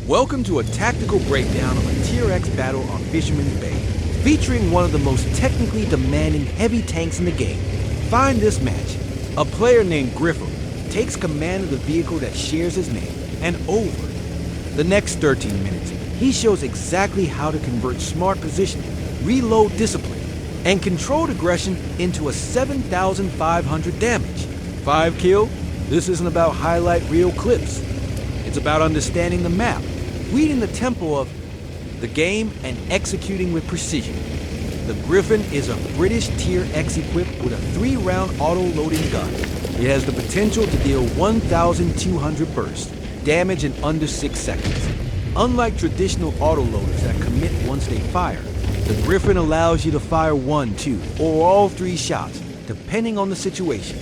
Welcome to a tactical breakdown of a Tier X battle on Fisherman's Bay, featuring one of the most technically demanding heavy tanks in the game. Find this match. A player named Gryphon takes command of the vehicle that shares his name, and over the next 13 minutes, he shows exactly how to convert smart positioning, reload discipline, and controlled aggression into a 7,500 damage. 5 kill? This isn't about highlight reel clips. It's about understanding the map, reading the tempo of the game, and executing with precision. The Gryphon is a British Tier X equipped with a 3-round auto-loading gun. It has the potential to deal 1,200 bursts, damage in under 6 seconds. Unlike traditional autoloaders that commit once they fire, the Gryphon allows you to fire 1, 2, or all 3 shots, depending on the situation.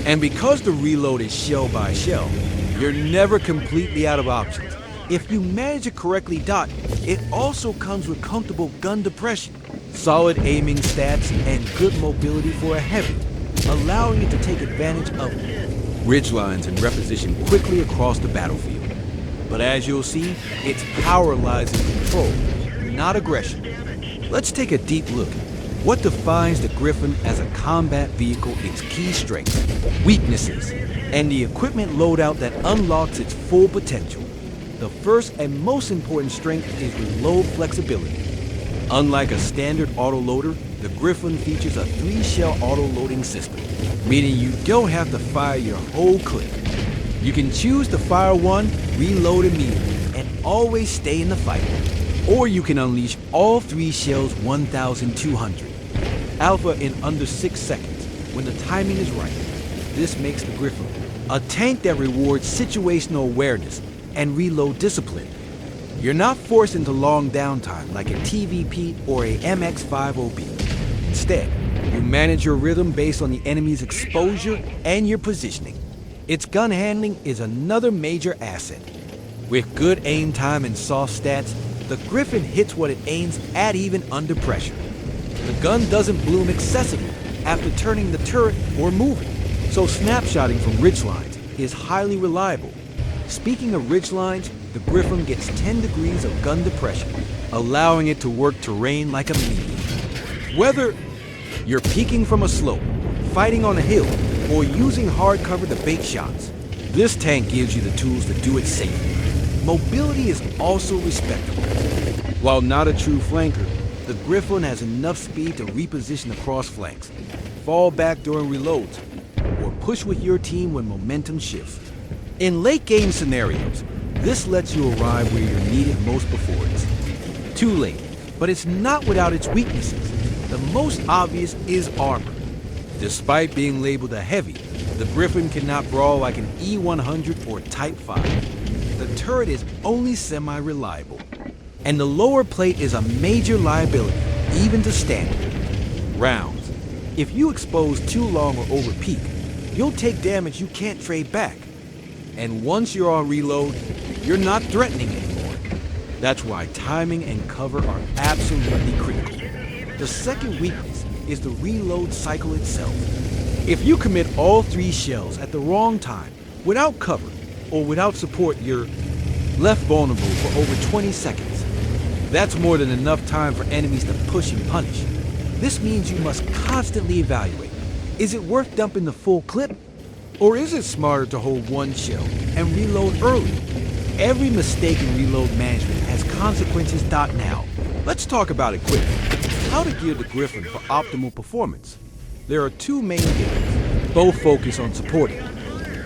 And because the reload is shell by shell, you're never completely out of options. If you manage to correctly dot, it also comes with comfortable gun depression, solid aiming stats, and good mobility for a heavy, allowing it to take advantage of ridgelines and reposition quickly across the battlefield. But as you'll see, its power lies in control, not aggression. Let's take a deep look. What defines the Gryphon as a combat vehicle, its key strengths, weaknesses, and the equipment loadout that unlocks its full potential. The first and most important strength is reload flexibility. Unlike a standard autoloader, the Gryphon features a 3-shell auto-loading system, meaning you don't have to fire your whole clip. You can choose to fire 1, reload immediately, and always stay in the fight. Or you can unleash all 3 shells 1,200. Alpha in under 6 seconds, when the timing is right. This makes the Gryphon a tank that rewards situational awareness and reload discipline. You're not forced into long downtime like a TVP or a MX-50B. Instead, you manage your rhythm based on the enemy's exposure and your positioning. Its gun handling is another major asset. With good aim time and soft stats, the Gryphon hits what it aims at even under pressure. The gun doesn't bloom excessively after turning the turret or moving, so snapshotting from ridgelines is highly reliable. Speaking of ridgelines, the Gryphon gets 10 degrees of gun depression, allowing it to work terrain like a medium. Whether you're peeking from a slope, fighting on a hill, or using hard cover to bait shots, this tank gives you the tools to do it safely. Mobility is also respectable. While not a true flanker, the Gryphon has enough speed to reposition across flanks, fall back during reloads, or push with your team when momentum shifts. In late game scenarios, this lets you arrive where you're needed most before it's too late, but it's not without its weaknesses. The most obvious is armor. Despite being labeled a heavy, the Gryphon cannot brawl like an E100 or Type 5. The turret is only semi-reliable, and the lower plate is a major liability, even to standard rounds. If you expose too long or over peak, you'll take damage you can't trade back. And once you're on reload, you're not threatening anymore. That's why timing and cover are absolutely critical. The second weakness is the reload cycle itself. If you commit all 3 shells at the wrong time, without cover, or without support, you're left vulnerable for over 20 seconds. That's more than enough time for enemies to push and punish. This means you must constantly evaluate. Is it worth dumping the full clip? Or is it smarter to hold 1 shell and reload early? Every mistake in reload management has consequences. Now, let's talk about equipment. How to gear the Gryphon for optimal performance. There are 2 main gears, both focus on supporting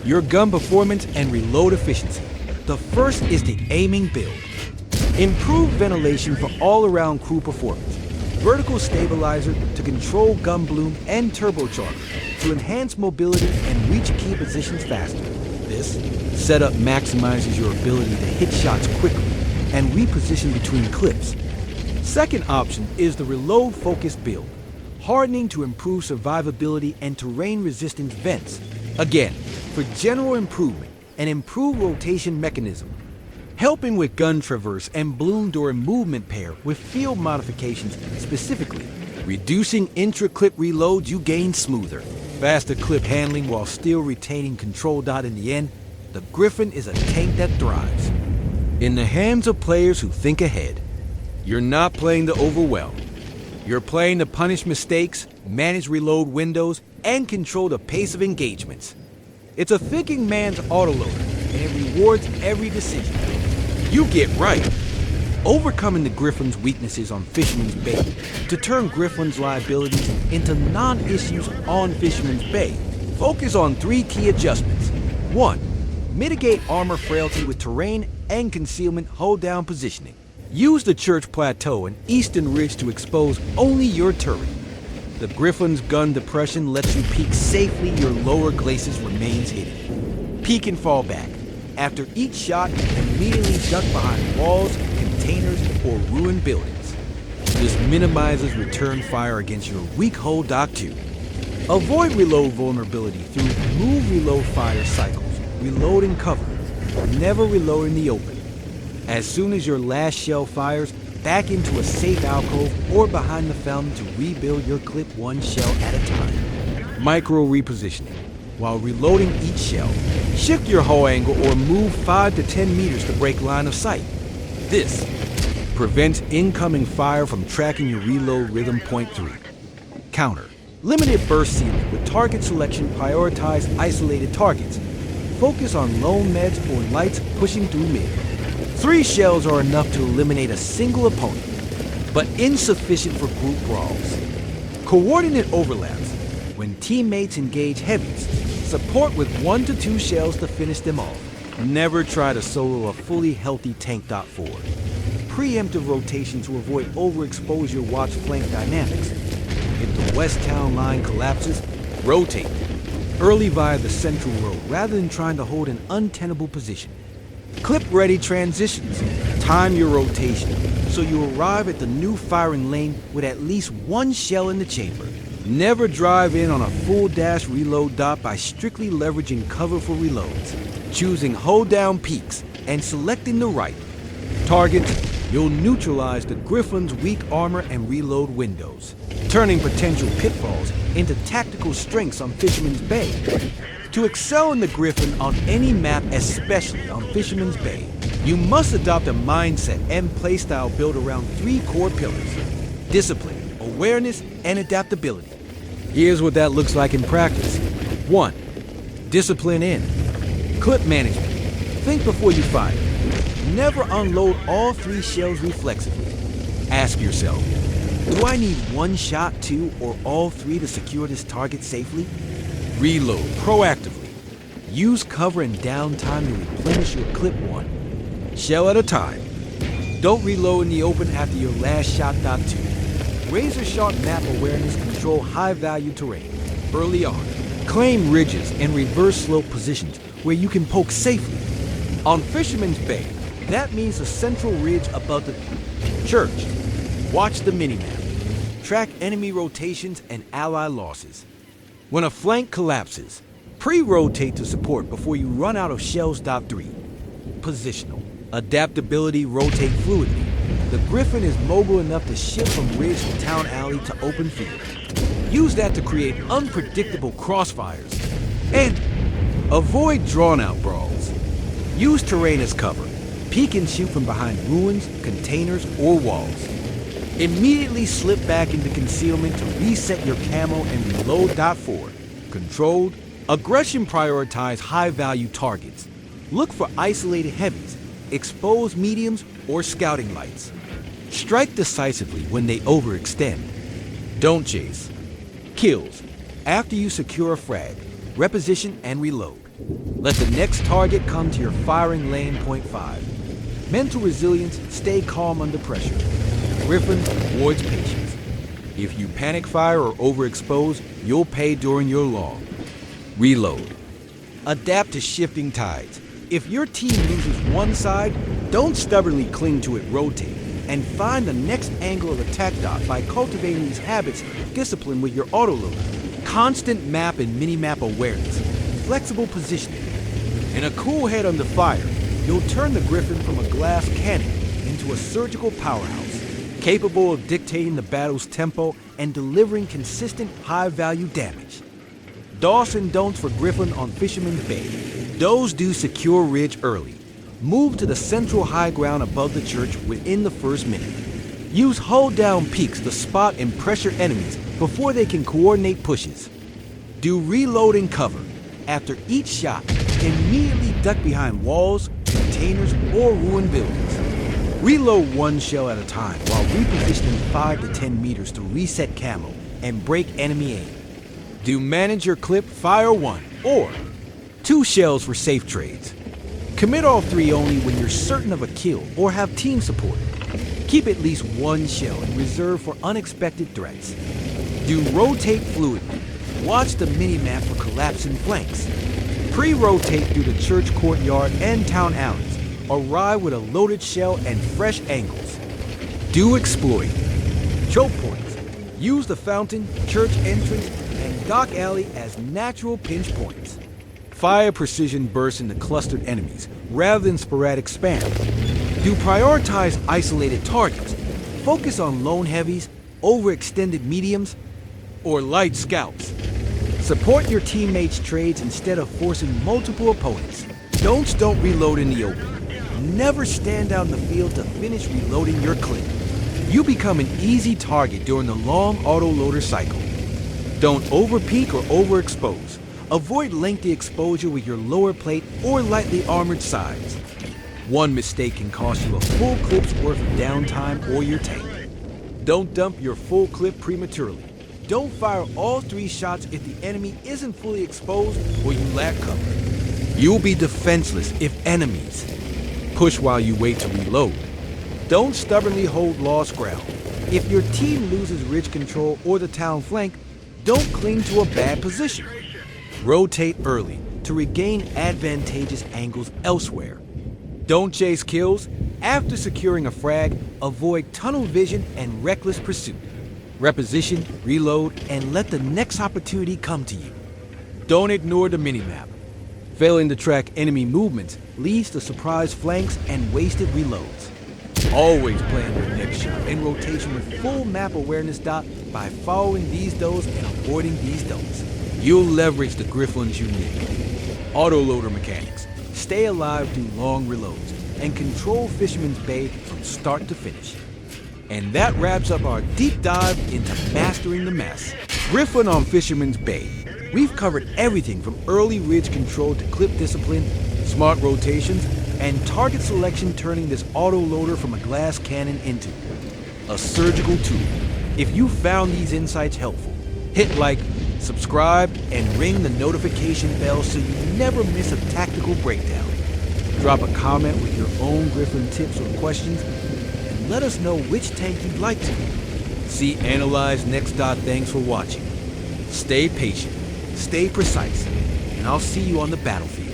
your gun performance and reload efficiency. The first is the aiming build. Improved ventilation for all-around crew performance. Vertical stabilizer to control gun bloom, and turbocharger to enhance mobility and reach key positions faster. This setup maximizes your ability to hit shots quickly and reposition between clips. Second option is the reload-focused build, hardening to improve survivability and terrain resistance vents. Again, for general improvement and improved rotation mechanism, helping with gun traverse and bloom during movement pair with field modifications, specifically reducing intra-clip reloads. You gain smoother, faster clip handling while still retaining control. In the end, the Gryphon is a tank that thrives. In the hands of players who think ahead, you're not playing to overwhelm. You're playing to punish mistakes, manage reload windows, and control the pace of engagements. It's a thinking man's autoloader, and it rewards every decision you get right. Overcoming the Gryphon's weaknesses on Fisherman's Bay to turn Gryphon's liabilities into non-issues on Fisherman's Bay. Focus on 3 key adjustments. 1. Mitigate armor frailty with terrain and concealment hold-down positioning. Use the Church Plateau and Eastern Ridge to expose only your turret. The Gryphon's gun depression lets you peek safely. Your lower glacis remains hidden. Peek and fall back. After each shot, immediately duck behind walls, containers, or ruined buildings. This minimizes return fire against your weak hull Dock 2. Avoid reload vulnerability through move reload fire cycles, reload and cover, never reload in the open. As soon as your last shell fires, back into a safe alcove or behind the fountain to rebuild your clip 1 shell at a time. Micro repositioning. While reloading each shell, shift your hull angle or move 5 to 10 meters to break line of sight. This prevents incoming fire from tracking your reload rhythm. Point 3. Counter. Limited burst ceiling with target selection. Prioritize isolated targets. Focus on lone meds or lights pushing through mid. 3 shells are enough to eliminate a single opponent, but insufficient for group brawls. Coordinate overlaps. When teammates engage heavies, support with 1 to 2 shells to finish them off. Never try to solo a fully healthy tank. 4. Preemptive rotation to avoid overexposure. Watch flank dynamics. If the west town line collapses, rotate early via the central road rather than trying to hold an untenable position. Clip-ready transitions. Time your rotation so you arrive at the new firing lane with at least 1 shell in the chamber. Never drive in on a full dash reload dot by strictly leveraging cover for reloads, choosing hold down peaks, and selecting the right targets. You'll neutralize the Gryphon's weak armor and reload windows, turning potential pitfalls into tactical strengths on Fisherman's Bay. To excel in the Gryphon on any map, especially on Fisherman's Bay, you must adopt a mindset and playstyle built around 3 core pillars: discipline, awareness, and adaptability. Here's what that looks like in practice. 1. Discipline in. Clip management. Think before you fire. Never unload all 3 shells reflexively. Ask yourself, do I need 1 shot, 2, or all 3 to secure this target safely? Reload proactively. Use cover and downtime to replenish your clip 1 shell at a time. Don't reload in the open after your last shot. 2. Razor-sharp map awareness. Control high-value terrain early on. Claim ridges and reverse slope positions where you can poke safely. On Fisherman's Bay, that means the central ridge above the church. Watch the minimap. Track enemy rotations and ally losses. When a flank collapses, pre-rotate to support before you run out of shells. 3. Positional. Adaptability. Rotate fluidly. The Gryphon is mobile enough to shift from ridge to town alley to open field. Use that to create unpredictable crossfires. And avoid drawn-out brawls. Use terrain as cover. Peek and shoot from behind ruins, containers, or walls. Immediately slip back into concealment to reset your camo and reload. 4. Controlled. Aggression. Prioritize high-value targets. Look for isolated heavies, exposed mediums, or scouting lights. Strike decisively when they overextend. Don't chase. Kills. After you secure a frag, reposition and reload. Let the next target come to your firing lane. Point 5. Mental resilience. Stay calm under pressure. Gryphon rewards patience. If you panic fire or overexpose, you'll pay during your long. Reload. Adapt to shifting tides. If your team loses one side, don't stubbornly cling to it. Rotate and find the next angle of attack. By cultivating these habits, discipline with your autoloader, constant map and mini-map awareness, flexible positioning, and a cool head under fire, you'll turn the Gryphon from a glass cannon into a surgical powerhouse, capable of dictating the battle's tempo and delivering consistent high-value damage. Do's and don'ts for Gryphon on Fisherman's Bay. Those do secure ridge early. Move to the central high ground above the church within the first minute. Use hull-down peaks to spot and pressure enemies before they can coordinate pushes. Do reload and cover. After each shot, immediately duck behind walls, containers, or ruined buildings. Reload one shell at a time while repositioning 5 to 10 meters to reset camo and break enemy aim. Do manage your clip, fire 1 or 2 shells for safe trades. Commit all 3 only when you're certain of a kill or have team support. Keep at least 1 shell in reserve for unexpected threats. Do rotate fluidly. Watch the minimap for collapsing flanks. Pre-rotate through the church courtyard and town alleys. Arrive with a loaded shell and fresh angles. Do exploit. Choke points. Use the fountain, church entrance, and dock alley as natural pinch points. Fire precision bursts into clustered enemies rather than sporadic spam. Do prioritize isolated targets. Focus on lone heavies, overextended mediums, or light scouts. Support your teammates' trades instead of forcing multiple opponents. Don't reload in the open. Never stand out in the field to finish reloading your clip. You become an easy target during the long autoloader cycle. Don't overpeak or overexpose. Avoid lengthy exposure with your lower plate or lightly armored sides. One mistake can cost you a full clip's worth of downtime or your tank. Don't dump your full clip prematurely. Don't fire all 3 shots if the enemy isn't fully exposed or you lack cover. You'll be defenseless if enemies push while you wait to reload. Don't stubbornly hold lost ground. If your team loses ridge control or the town flank, don't cling to a bad position. Rotate early to regain advantageous angles elsewhere. Don't chase kills. After securing a frag, avoid tunnel vision and reckless pursuit. Reposition, reload, and let the next opportunity come to you. Don't ignore the minimap. Failing to track enemy movements leads to surprise flanks and wasted reloads. Always plan your next shot in rotation with full map awareness by following these does and avoiding these don'ts. You'll leverage the Gryphon's unique autoloader mechanics, stay alive through long reloads, and control Fisherman's Bay from start to finish. And that wraps up our deep dive into mastering the mess. Gryphon on Fisherman's Bay. We've covered everything from early ridge control to clip discipline, smart rotations, and target selection, turning this autoloader from a glass cannon into a surgical tool. If you found these insights helpful, hit like, subscribe, and ring the notification bell so you never miss a tactical breakdown. Drop a comment with your own Gryphon tips or questions, and let us know which tank you'd like to see analyzed next. Thanks for watching. Stay patient, stay precise, and I'll see you on the battlefield.